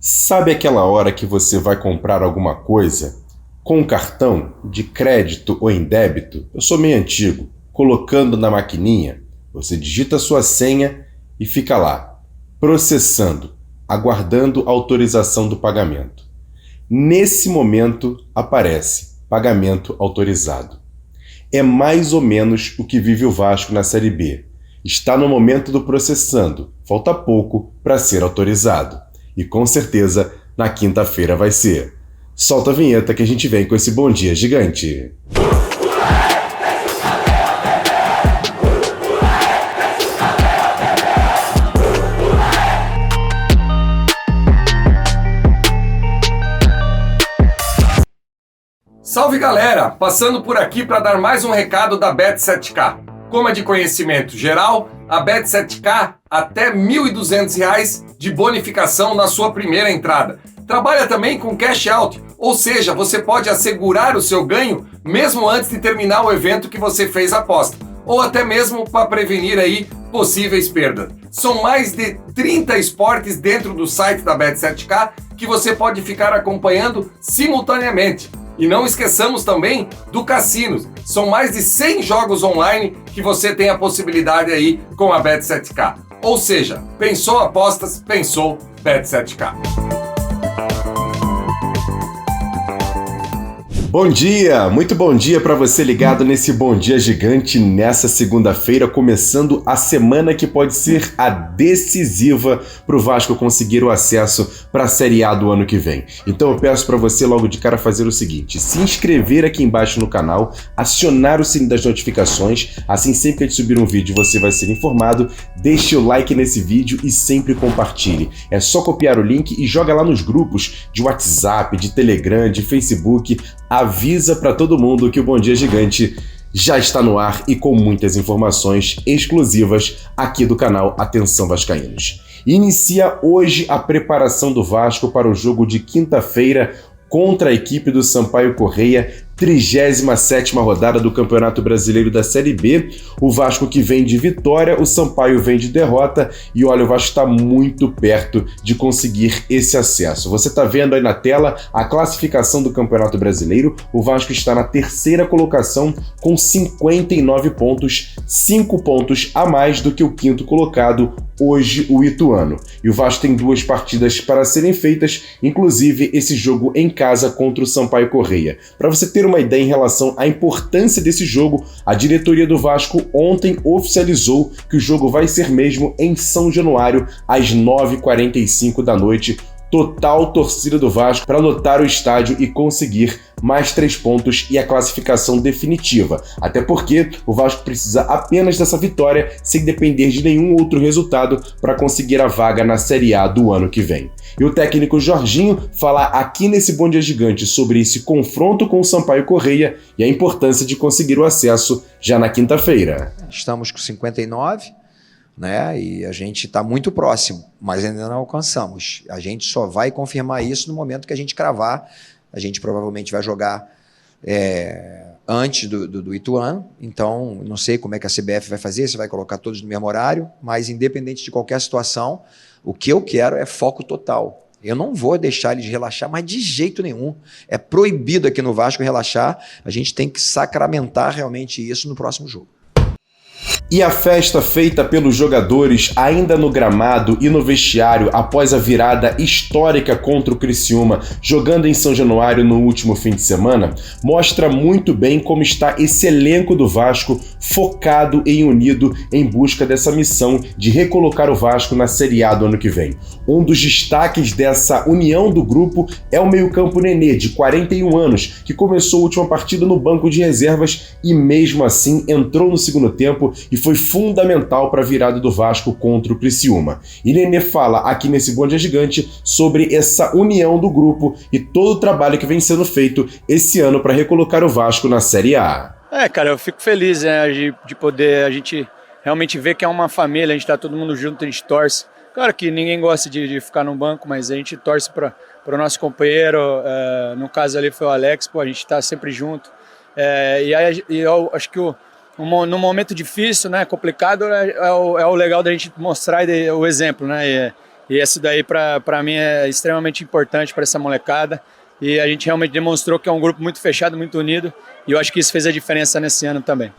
Sabe aquela hora que você vai comprar alguma coisa com cartão de crédito ou em débito? Eu sou meio antigo. Colocando na maquininha, você digita a sua senha e fica lá, processando, aguardando a autorização do pagamento. Nesse momento aparece pagamento autorizado. É mais ou menos o que vive o Vasco na Série B. Está no momento do processando, falta pouco para ser autorizado. E com certeza, na quinta-feira vai ser. Solta a vinheta que a gente vem com esse Bom Dia Gigante. Salve galera, passando por aqui para dar mais um recado da Bet7k. Como é de conhecimento geral, a Bet7k até R$ 1.200 de bonificação na sua primeira entrada. Trabalha também com cash out, ou seja, você pode assegurar o seu ganho mesmo antes de terminar o evento que você fez a aposta, ou até mesmo para prevenir aí possíveis perdas. São mais de 30 esportes dentro do site da Bet7k que você pode ficar acompanhando simultaneamente. E não esqueçamos também do cassino. São mais de 100 jogos online que você tem a possibilidade aí com a Bet7k. Ou seja, pensou apostas, pensou Bet7k. Bom dia, muito bom dia para você ligado nesse Bom Dia Gigante nessa segunda-feira, começando a semana que pode ser a decisiva para o Vasco conseguir o acesso para a Série A do ano que vem. Então eu peço para você logo de cara fazer o seguinte, se inscrever aqui embaixo no canal, acionar o sininho das notificações, assim sempre que a gente subir um vídeo você vai ser informado, deixe o like nesse vídeo e sempre compartilhe. É só copiar o link e joga lá nos grupos de WhatsApp, de Telegram, de Facebook, avisa para todo mundo que o Bom Dia Gigante já está no ar e com muitas informações exclusivas aqui do canal Atenção Vascaínos. Inicia hoje a preparação do Vasco para o jogo de quinta-feira contra a equipe do Sampaio Corrêa, 37ª rodada do Campeonato Brasileiro da Série B. O Vasco que vem de vitória, o Sampaio vem de derrota e olha, o Vasco está muito perto de conseguir esse acesso. Você está vendo aí na tela a classificação do Campeonato Brasileiro. O Vasco está na terceira colocação com 59 pontos, 5 pontos a mais do que o quinto colocado, hoje o Ituano. E o Vasco tem 2 partidas para serem feitas, inclusive esse jogo em casa contra o Sampaio Corrêa. Para você ter uma ideia em relação à importância desse jogo, a diretoria do Vasco ontem oficializou que o jogo vai ser mesmo em São Januário, às 9h45 da noite. Total torcida do Vasco para lotar o estádio e conseguir mais 3 pontos e a classificação definitiva. Até porque o Vasco precisa apenas dessa vitória sem depender de nenhum outro resultado para conseguir a vaga na Série A do ano que vem. E o técnico Jorginho fala aqui nesse Bom Dia Gigante sobre esse confronto com o Sampaio Corrêa e a importância de conseguir o acesso já na quinta-feira. Estamos com 59, né? E a gente está muito próximo, mas ainda não alcançamos. A gente só vai confirmar isso no momento que a gente cravar. A gente provavelmente vai jogar antes do Ituano, então não sei como é que a CBF vai fazer, se vai colocar todos no mesmo horário, mas independente de qualquer situação, o que eu quero é foco total. Eu não vou deixar eles relaxar, mas de jeito nenhum. É proibido aqui no Vasco relaxar, a gente tem que sacramentar realmente isso no próximo jogo. E a festa feita pelos jogadores ainda no gramado e no vestiário após a virada histórica contra o Criciúma, jogando em São Januário no último fim de semana, mostra muito bem como está esse elenco do Vasco focado e unido em busca dessa missão de recolocar o Vasco na Série A do ano que vem. Um dos destaques dessa união do grupo é o meio-campo Nenê, de 41 anos, que começou a última partida no banco de reservas e mesmo assim entrou no segundo tempo e foi fundamental para a virada do Vasco contra o Criciúma. E Nenê fala aqui nesse Bom Dia Gigante sobre essa união do grupo e todo o trabalho que vem sendo feito esse ano para recolocar o Vasco na Série A. Cara, eu fico feliz, né, de poder a gente realmente ver que é uma família, a gente tá todo mundo junto, a gente torce. Claro que ninguém gosta de ficar no banco, mas a gente torce para o nosso companheiro, no caso ali foi o Alex, a gente tá sempre junto. E eu acho que num momento difícil, né, complicado, é o legal da gente mostrar o exemplo, né, E esse daí, para mim, é extremamente importante para essa molecada. E a gente realmente demonstrou que é um grupo muito fechado, muito unido. E eu acho que isso fez a diferença nesse ano também.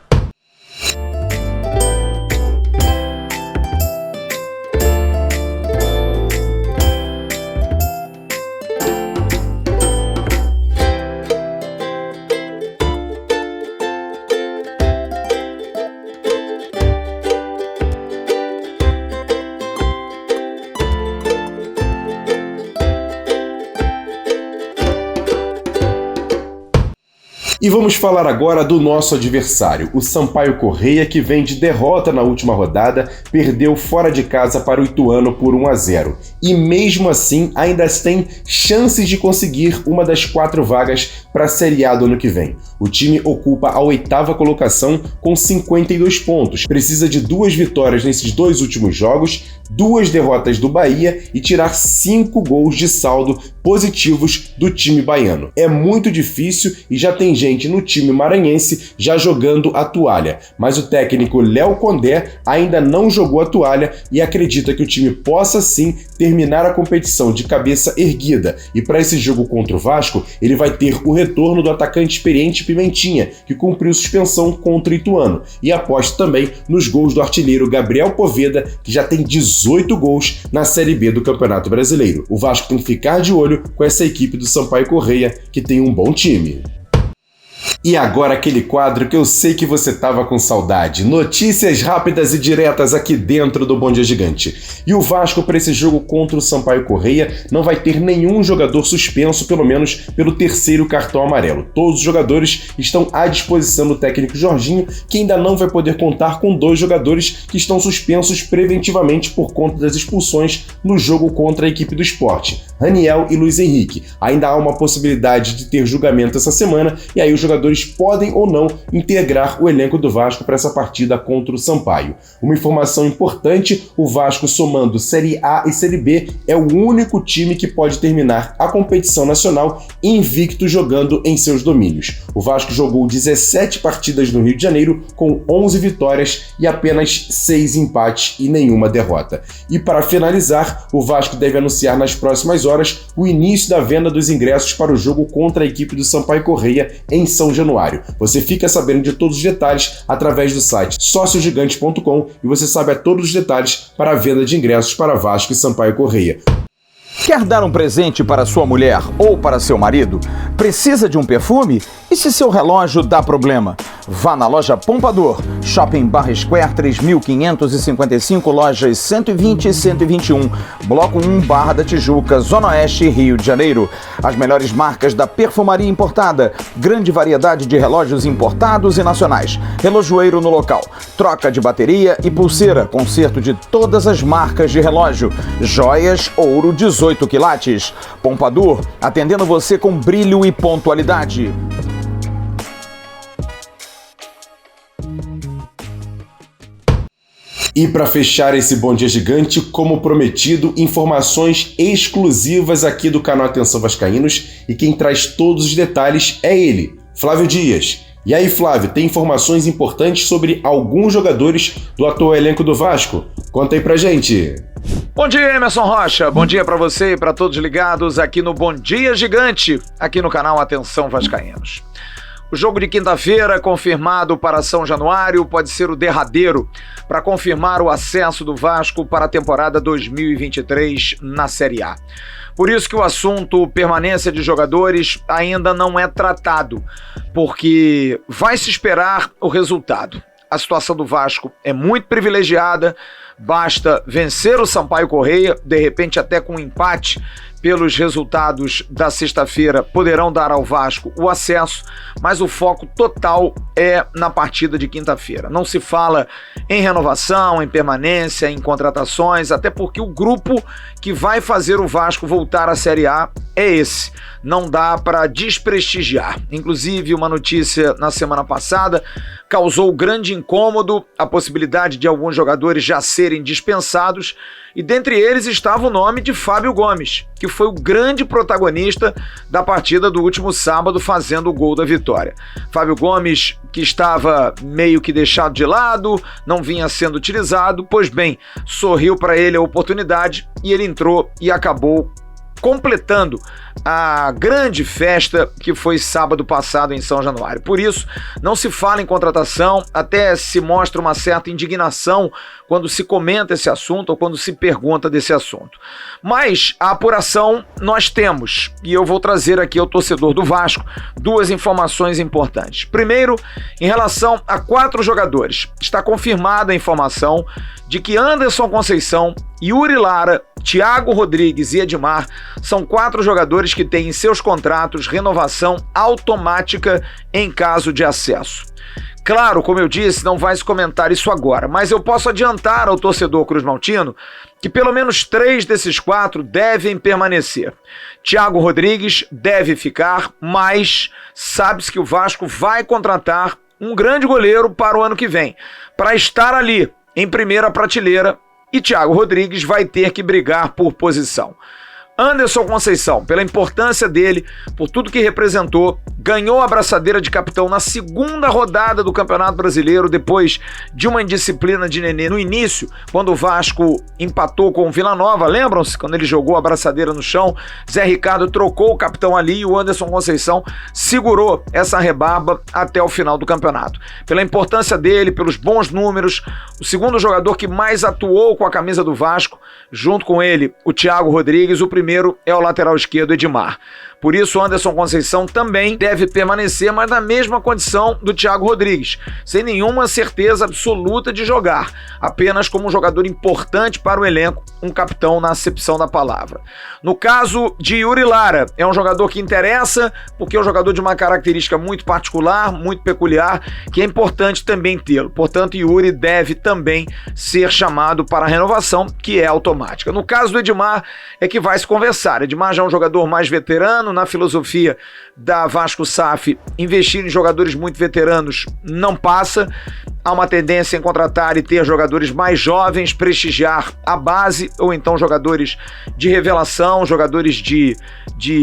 E vamos falar agora do nosso adversário, o Sampaio Corrêa, que vem de derrota na última rodada, perdeu fora de casa para o Ituano por 1-0. E mesmo assim, ainda tem chances de conseguir uma das 4 vagas para a Série A do ano que vem. O time ocupa a 8ª colocação com 52 pontos, precisa de 2 vitórias nesses 2 últimos jogos, 2 derrotas do Bahia e tirar 5 gols de saldo positivos do time baiano. É muito difícil e já tem gente no time maranhense já jogando a toalha, mas o técnico Léo Condé ainda não jogou a toalha e acredita que o time possa sim terminar a competição de cabeça erguida, e para esse jogo contra o Vasco ele vai ter o retorno do atacante experiente Pimentinha, que cumpriu suspensão contra o Ituano, e aposta também nos gols do artilheiro Gabriel Poveda, que já tem 18 gols na Série B do Campeonato Brasileiro. O Vasco tem que ficar de olho com essa equipe do Sampaio Corrêa, que tem um bom time. E agora aquele quadro que eu sei que você tava com saudade. Notícias rápidas e diretas aqui dentro do Bom Dia Gigante. E o Vasco, para esse jogo contra o Sampaio Corrêa, não vai ter nenhum jogador suspenso, pelo menos pelo 3º cartão amarelo. Todos os jogadores estão à disposição do técnico Jorginho, que ainda não vai poder contar com 2 jogadores que estão suspensos preventivamente por conta das expulsões no jogo contra a equipe do Sport, Raniel e Luiz Henrique. Ainda há uma possibilidade de ter julgamento essa semana, e aí os jogadores podem ou não integrar o elenco do Vasco para essa partida contra o Sampaio. Uma informação importante: o Vasco, somando Série A e Série B, é o único time que pode terminar a competição nacional invicto jogando em seus domínios. O Vasco jogou 17 partidas no Rio de Janeiro com 11 vitórias e apenas 6 empates e nenhuma derrota. E para finalizar, o Vasco deve anunciar nas próximas horas o início da venda dos ingressos para o jogo contra a equipe do Sampaio Corrêa em São Januário. Você fica sabendo de todos os detalhes através do site sociogigante.com e você sabe todos os detalhes para a venda de ingressos para Vasco e Sampaio Corrêa. Quer dar um presente para sua mulher ou para seu marido? Precisa de um perfume? E se seu relógio dá problema? Vá na loja Pompador, Shopping Barra Square 3555, lojas 120 e 121, Bloco 1, Barra da Tijuca, Zona Oeste, Rio de Janeiro. As melhores marcas da perfumaria importada, grande variedade de relógios importados e nacionais, relojoeiro no local, troca de bateria e pulseira, conserto de todas as marcas de relógio, joias, ouro 18 quilates. Pompador, atendendo você com brilho e pontualidade. E para fechar esse Bom Dia Gigante, como prometido, informações exclusivas aqui do canal Atenção Vascaínos, e quem traz todos os detalhes é ele, Flávio Dias. E aí, Flávio, tem informações importantes sobre alguns jogadores do atual elenco do Vasco? Conta aí pra gente. Bom dia, Emerson Rocha. Bom dia para você e para todos ligados aqui no Bom Dia Gigante, aqui no canal Atenção Vascaínos. O jogo de quinta-feira, confirmado para São Januário, pode ser o derradeiro para confirmar o acesso do Vasco para a temporada 2023 na Série A. Por isso que o assunto permanência de jogadores ainda não é tratado, porque vai se esperar o resultado. A situação do Vasco é muito privilegiada, basta vencer o Sampaio Corrêa, de repente até com um empate, pelos resultados da sexta-feira poderão dar ao Vasco o acesso, mas o foco total é na partida de quinta-feira. Não se fala em renovação, em permanência, em contratações, até porque o grupo que vai fazer o Vasco voltar à Série A é esse. Não dá para desprestigiar. Inclusive, uma notícia na semana passada causou grande incômodo, a possibilidade de alguns jogadores já serem dispensados, e dentre eles estava o nome de Fábio Gomes, que foi o grande protagonista da partida do último sábado, fazendo o gol da vitória. Fábio Gomes, que estava meio que deixado de lado, não vinha sendo utilizado, pois bem, sorriu para ele a oportunidade e ele entrou e acabou completando a grande festa que foi sábado passado em São Januário. Por isso, não se fala em contratação, até se mostra uma certa indignação quando se comenta esse assunto ou quando se pergunta desse assunto. Mas a apuração nós temos, e eu vou trazer aqui ao torcedor do Vasco duas informações importantes. Primeiro, em relação a 4 jogadores, está confirmada a informação de que Anderson Conceição, Yuri Lara, Thiago Rodrigues e Edmar são 4 jogadores que têm em seus contratos renovação automática em caso de acesso. Claro, como eu disse, não vai se comentar isso agora, mas eu posso adiantar ao torcedor cruzmaltino que pelo menos 3 desses 4 devem permanecer. Thiago Rodrigues deve ficar, mas sabe-se que o Vasco vai contratar um grande goleiro para o ano que vem, para estar ali em primeira prateleira, e Thiago Rodrigues vai ter que brigar por posição. Anderson Conceição, pela importância dele, por tudo que representou, ganhou a braçadeira de capitão na segunda rodada do Campeonato Brasileiro, depois de uma indisciplina de Nenê no início, quando o Vasco empatou com o Vila Nova, lembram-se? Quando ele jogou a braçadeira no chão, Zé Ricardo trocou o capitão ali e o Anderson Conceição segurou essa rebarba até o final do campeonato. Pela importância dele, pelos bons números, o segundo jogador que mais atuou com a camisa do Vasco, junto com ele, o Thiago Rodrigues, o primeiro é o lateral esquerdo Edmar. Por isso, Anderson Conceição também deve permanecer, mas na mesma condição do Thiago Rodrigues, sem nenhuma certeza absoluta de jogar, apenas como um jogador importante para o elenco, um capitão na acepção da palavra. No caso de Yuri Lara, é um jogador que interessa, porque é um jogador de uma característica muito particular, muito peculiar, que é importante também tê-lo. Portanto, Yuri deve também ser chamado para a renovação, que é automática. No caso do Edmar, é que vai se conversar. Edmar já é um jogador mais veterano, na filosofia da Vasco SAF, investir em jogadores muito veteranos não passa. Há uma tendência em contratar e ter jogadores mais jovens, prestigiar a base, ou então jogadores de revelação, jogadores de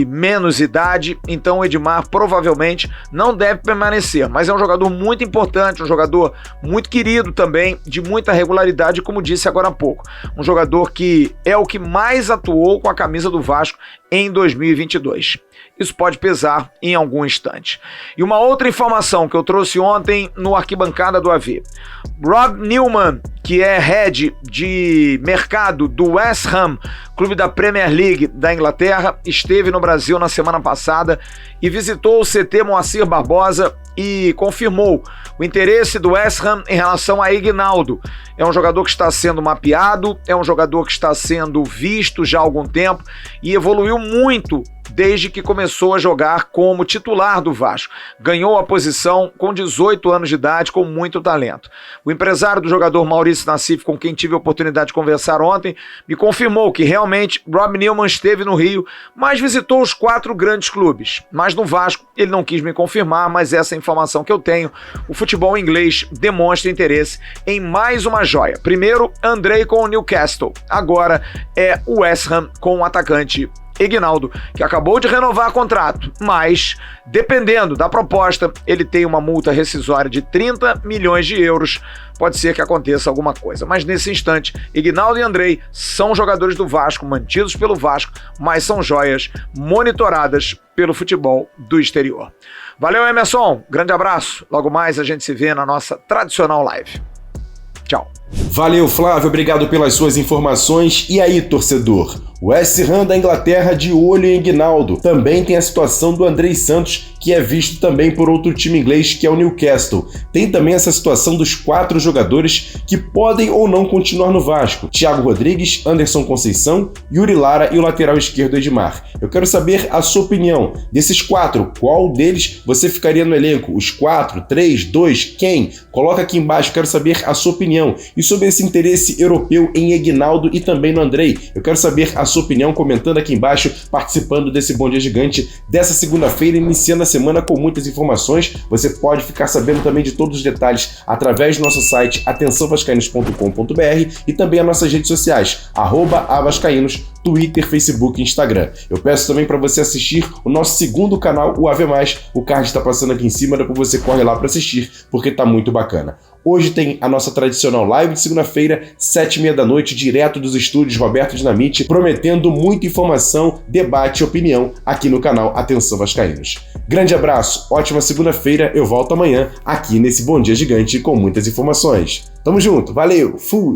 menos idade. Então o Edmar provavelmente não deve permanecer, mas é um jogador muito importante, um jogador muito querido também, de muita regularidade, como disse agora há pouco. Um jogador que é o que mais atuou com a camisa do Vasco em 2022. Isso pode pesar em algum instante. E uma outra informação que eu trouxe ontem no Arquibancada do AV. Rob Newman, que é head de mercado do West Ham, clube da Premier League da Inglaterra, esteve no Brasil na semana passada e visitou o CT Moacir Barbosa e confirmou o interesse do West Ham em relação a Ignaldo. É um jogador que está sendo mapeado, é um jogador que está sendo visto já há algum tempo e evoluiu muito desde que começou a jogar como titular do Vasco. Ganhou a posição com 18 anos de idade, com muito talento. O empresário do jogador Maurício Nassif, com quem tive a oportunidade de conversar ontem, me confirmou que realmente Rob Newman esteve no Rio, mas visitou os 4 grandes clubes. Mas no Vasco ele não quis me confirmar, mas essa é a informação que eu tenho. O futebol inglês demonstra interesse em mais uma joia. Primeiro, Andrei com o Newcastle. Agora é o West Ham com o atacante Ignaldo, que acabou de renovar contrato, mas, dependendo da proposta, ele tem uma multa rescisória de 30 milhões de euros. Pode ser que aconteça alguma coisa, mas nesse instante, Ignaldo e Andrei são jogadores do Vasco, mantidos pelo Vasco, mas são joias monitoradas pelo futebol do exterior. Valeu, Emerson, grande abraço, logo mais a gente se vê na nossa tradicional live. Tchau. Valeu, Flávio, obrigado pelas suas informações. E aí, torcedor? O West Ham da Inglaterra de olho em Ignaldo. Também tem a situação do Andrei Santos, que é visto também por outro time inglês, que é o Newcastle. Tem também essa situação dos 4 jogadores que podem ou não continuar no Vasco. Thiago Rodrigues, Anderson Conceição, Yuri Lara e o lateral esquerdo Edmar. Eu quero saber a sua opinião. Desses 4, qual deles você ficaria no elenco? Os 4, 3, 2, quem? Coloca aqui embaixo, quero saber a sua opinião. E e sobre esse interesse europeu em Aguinaldo e também no Andrei. Eu quero saber a sua opinião comentando aqui embaixo, participando desse Bom Dia Gigante dessa segunda-feira, iniciando a semana com muitas informações. Você pode ficar sabendo também de todos os detalhes através do nosso site atençãovascaínos.com.br e também as nossas redes sociais, @avascaínos, Twitter, Facebook e Instagram. Eu peço também para você assistir o nosso segundo canal, o AV+, o card está passando aqui em cima, depois você corre lá para assistir, porque tá muito bacana. Hoje tem a nossa tradicional live de segunda-feira, 7h30 da noite, direto dos estúdios Roberto Dinamite, prometendo muita informação, debate e opinião aqui no canal Atenção Vascaínos. Grande abraço, ótima segunda-feira, eu volto amanhã aqui nesse Bom Dia Gigante com muitas informações. Tamo junto, valeu, fui!